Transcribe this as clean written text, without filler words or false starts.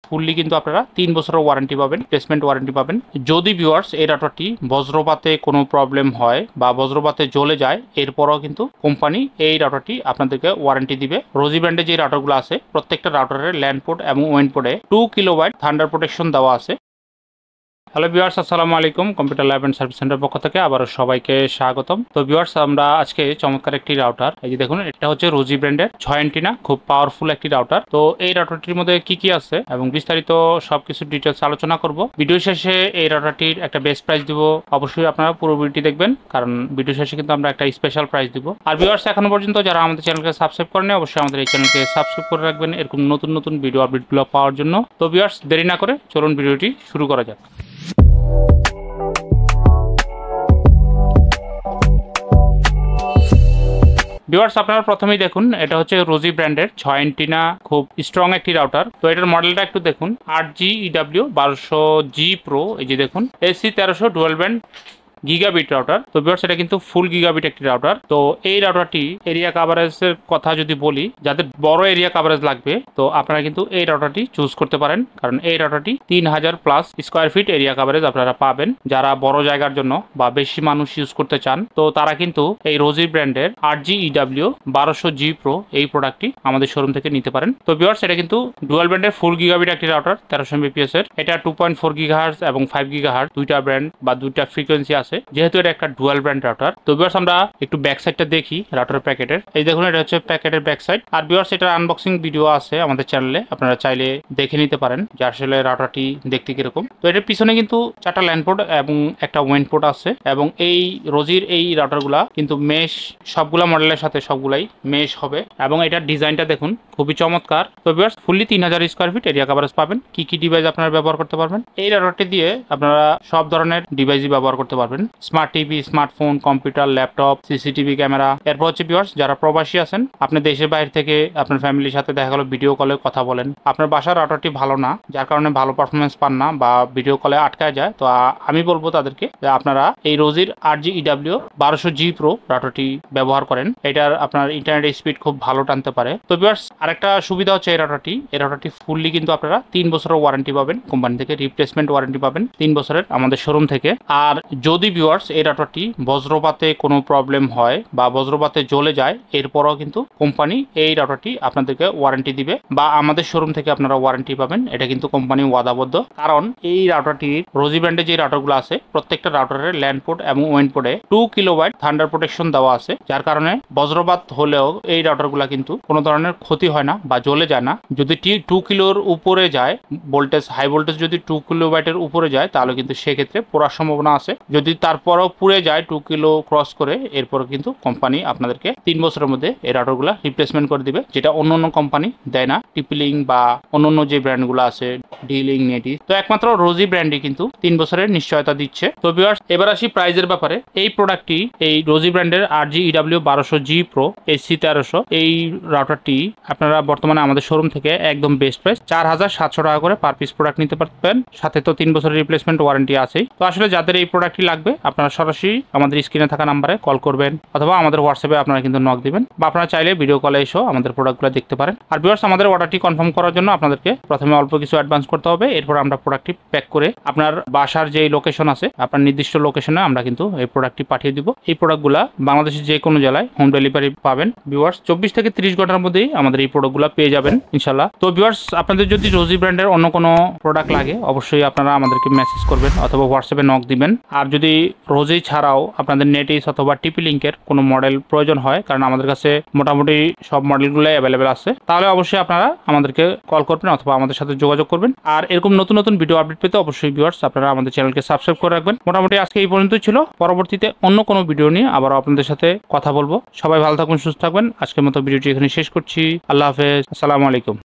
Fully কিন্তু আপনারা 3 বছরের ওয়ারেন্টি পাবেন, রিপ্লেসমেন্ট ওয়ারেন্টি পাবেন। যদি ভিউয়ার্স এই রাউটারটি বজ্রপাতে কোনো প্রবলেম হয় বা বজ্রপাতে জ্বলে যায়, এরপরও কিন্তু কোম্পানি এই রাউটারটি আপনাদেরকে ওয়ারেন্টি দিবে। রোজি ব্র্যান্ডে যে রাউটারগুলো আছে প্রত্যেকটা রাউটারের ল্যান্ড পোর্ট এবং ওয়েন পোর্টে 2 কিলোবাইট থান্ডার প্রোটেকশন দেওয়া আছে। হ্যালো ভিউয়ার্স, আসসালামু আলাইকুম। Computer lab and service centre পক্ষ থেকে আবারও সবাইকে স্বাগতম। তো ভিউয়ার্স, আমরা আজকে চমৎকার একটি রাউটার, এই যে দেখুন, এটা হচ্ছে রোজি ব্র্যান্ডের 6 অ্যান্টিনা, খুব পাওয়ারফুল একটি রাউটার। তো এই রাউটারটির মধ্যে কি কি আছে এবং বিস্তারিত সবকিছু ডিটেলস আলোচনা করব। ভিডিও শেষে এই রাউটারটির একটা বেস্ট প্রাইস দিব, অবশ্যই আপনারা পুরো ভিডিওটি দেখবেন, কারণ ভিডিও শেষে কিন্তু আমরা একটা স্পেশাল প্রাইস দিব। আর ভিউয়ার্স, এখনো পর্যন্ত যারা আমাদের চ্যানেলকে সাবস্ক্রাইব করেনি, অবশ্যই আমাদের এই চ্যানেলকে সাবস্ক্রাইব করে রাখবেন এরকম নতুন নতুন ভিডিও আপডেটগুলো পাওয়ার জন্য। তো ভিউয়ার্স, দেরি না করে চলুন ভিডিওটি শুরু করা যাক। ভিউয়ার্স, আপনারা প্রথমেই দেখুন, এটা হচ্ছে রোজি ব্র্যান্ডের 6 অ্যান্টিনা, খুব স্ট্রং একটি রাউটার। তো এটার মডেলটা একটু দেখুন, 8GEW 1200G Pro। এই যে দেখুন, AC 1300 dual band gigabit router. তো ভিউয়ার্স, এটা কিন্তু ফুল গিগাবিট একটি রাউটার। তো এই রাউটারটি এরিয়া কাভারেজের কথা যদি বলি, যাদের বড় এরিয়া কাভারেজ লাগবে তো আপনারা কিন্তু এই রাউটারটি চুজ করতে পারেন, কারণ এই রাউটারটি 3000+ স্কোয়ার ফিট এরিয়া কাভারেজ আপনারা পাবেন। যারা বড় জায়গার জন্য বা বেশি মানুষ ইউজ করতে চান, তো তারা কিন্তু এই রোজি ব্র্যান্ডের 8GEW 1200G Pro এই প্রোডাক্টটি আমাদের শোরুম থেকে নিতে পারেন। তো ভিউয়ার্স, এটা কিন্তু ডুয়াল ব্র্যান্ডের ফুল গিগাবিট একটি রাউটার, 1300 Mbps এর। এটা 2.4 GHz এবং 5 GHz দুইটা ব্র্যান্ড বা দুইটা ফ্রিকোয়েন্সি আছে, যেহেতু এটা একটা ডুয়াল ব্র্যান্ড রাউটার। তো ভিউয়ার্স, আমরা একটু ব্যাক সাইডটা দেখি রাউটার প্যাকেটের। এই দেখুন, এটা হচ্ছে প্যাকেটের ব্যাক সাইড। আর ভিউয়ার্স, এটার আনবক্সিং ভিডিও আছে আমাদের চ্যানেলে, আপনারা চাইলে দেখে নিতে পারেন যে আসলে রাউটারটি দেখতে কিরকম। তো এটার পিছনে কিন্তু 4টা ল্যান্ড পোর্ট এবং একটা ওয়েন পোর্ট আছে, এবং এই রোজির এই রাউটারগুলা কিন্তু মেশ, সবগুলা মডেলের সাথে সবগুলাই মেশ হবে, এবং এটার ডিজাইনটা দেখুন, খুবই চমৎকার। তো viewers, fully 3000 square feet area coverage পাবেন। কি কি ডিভাইস আপনারা ব্যবহার করতে পারবেন এই রাউটারটি দিয়ে? আপনারা সব ধরনের ডিভাইসই ব্যবহার করতে পারবেন, smart TV, smartphone, computer, laptop, CCTV camera. এরপর হচ্ছে ভিউয়ার্স, যারা প্রবাসী আছেন, আপনি দেশের বাইরে থেকে আপনার ফ্যামিলির সাথে দেখা গেল ভিডিও কলে কথা বলেন, আপনার বাসার রাউটারটি ভালো না, যার কারণে ভালো পারফরমেন্স পান না বা ভিডিও কলে আটকায় যায়, তো আমি বলবো তাদেরকে যে আপনারা এই রোজির 8GEW 1200G Pro রাউটারটি ব্যবহার করেন। এটার আপনার ইন্টারনেট স্পিড খুব ভালো টানতে পারে। তো ভিউয়ার্স, আরেকটা সুবিধা হচ্ছে এই রাউটারটি ফুললি কিন্তু আপনারা 3 বছরের ওয়ারেন্টি পাবেন কোম্পানি থেকে, রিপ্লেসমেন্ট ওয়ারেন্টি পাবেন 3 বছরের আমাদের শোরুম থেকে। আর যদি ভিউয়ার্স এই রাউটারটি বজ্রপাতে কোনো প্রবলেম হয় বা বজ্রপাতে জ্বলে যায়, এরপরও কিন্তু কোম্পানি এই রাউটারটি আপনাদেরকে ওয়ারেন্টি দিবে বা আমাদের শোরুম থেকে আপনারা ওয়ারেন্টি পাবেন। এটা কিন্তু কোম্পানি ওয়াদাবদ্ধ, কারণ এই রাউটারটির রোজি ব্র্যান্ডে যে রাউটারগুলো আছে প্রত্যেকটা রাউটারের ল্যান্ড পোর্ট এবং ওয়েন পোর্টে 2 কিলোবাইট থান্ডার প্রোটেকশন দেওয়া আছে, যার কারণে বজ্রপাত হলেও এই রাউটারগুলো কিন্তু কোনো ধরনের ক্ষতি হয় না বা জ্বলে যায় না। যদি 2 কিলোর উপরে যায় ভোল্টেজ, হাই ভোল্টেজ যদি 2 কিলোবাইটের উপরে যায়, তাহলে কিন্তু সেক্ষেত্রে পোড়ার সম্ভাবনা আছে। যদি তারপরও পুড়ে যায় 2 কিলো ক্রস করে, এরপর কিন্তু কোম্পানি আপনাদেরকে 3 বছরের মধ্যে এই রাউটারগুলো রিপ্লেসমেন্ট করে দিবে, যেটা অন্য কোম্পানি দেয় না। টিপিলিং বা অন্য যে ব্র্যান্ডগুলো আছে, ডিলিং, নেটিভ, তো একমাত্র রোজি ব্র্যান্ডই কিন্তু 3 বছরের নিশ্চয়তা দিচ্ছে। তো ভিউয়ার্স, এবার আসি প্রাইজের ব্যাপারে। এই প্রোডাক্টটি, এই রোজি ব্র্যান্ডের 8GEW 1200G Pro AC 1300 এই রাউটারটি আপনারা বর্তমানে আমাদের শোরুম থেকে একদম বেস্ট প্রাইস 4700 টাকা করে পার পিস প্রোডাক্ট নিতে পারবেন, সাথে তো 3 বছরের রিপ্লেসমেন্ট ওয়ারেন্টি আছেই। তো আসলে যাদের এই প্রোডাক্টটি লাগবে, আপনারা সরাসরি আমাদের স্ক্রিনে থাকা নাম্বারে কল করবেন, অথবা আমাদের হোয়াটসঅ্যাপে আপনারা কিন্তু নক দিবেন, বা আপনারা চাইলে ভিডিও কলে এসেও আমাদের প্রোডাক্টগুলো দেখতে পারেন। আর ভিউয়ার্স, আমাদের অর্ডারটি কনফার্ম করার জন্য আপনাদেরকে প্রথমে অল্প কিছু অ্যাডভান্স করতে হবে, এরপর আমরা প্রোডাক্টটি প্যাক করে আপনার বাসার যে লোকেশন আছে, আপনার নির্দিষ্ট লোকেশনে আমরা কিন্তু এই প্রোডাক্টটি পাঠিয়ে দিব। এই প্রোডাক্টগুলো বাংলাদেশের যে কোনো জেলায় হোম ডেলিভারি পাবেন। ভিউয়ার্স, 24 থেকে 30 ঘন্টার মধ্যেই আমাদের এই প্রোডাক্টগুলো পেয়ে যাবেন ইনশাল্লাহ। তো ভিউয়ার্স, আপনাদের যদি রোজি ব্র্যান্ডের অন্য কোনো প্রোডাক্ট লাগে, অবশ্যই আপনারা আমাদেরকে মেসেজ করবেন অথবা হোয়াটসঅ্যাপে নক দিবেন। আর যদি রোজি ছাড়াও আপনাদের নেটিস অথবা টিপি লিঙ্কের কোনো মডেল প্রয়োজন হয়, কারণ আমাদের কাছে মোটামুটি সব মডেলগুলোই অ্যাভেলেবেল আছে, তাহলে অবশ্যই আপনারা আমাদেরকে কল করবেন অথবা আমাদের সাথে যোগাযোগ করবেন। আর এরকম নতুন নতুন ভিডিও আপডেট পেতে অবশ্যই ভিউয়ার্স আপনারা আমাদের চ্যানেলকে সাবস্ক্রাইব করে রাখবেন। মোটামুটি আজকে এই পর্যন্তই ছিল, পরবর্তীতে অন্য কোনো ভিডিও নিয়ে আবার আপনাদের সাথে কথা বলবো। সবাই ভালো থাকবেন, সুস্থ থাকবেন। আজকের মতো ভিডিওটি এখানে শেষ করছি। আল্লাহ হাফেজ, আসসালামু আলাইকুম।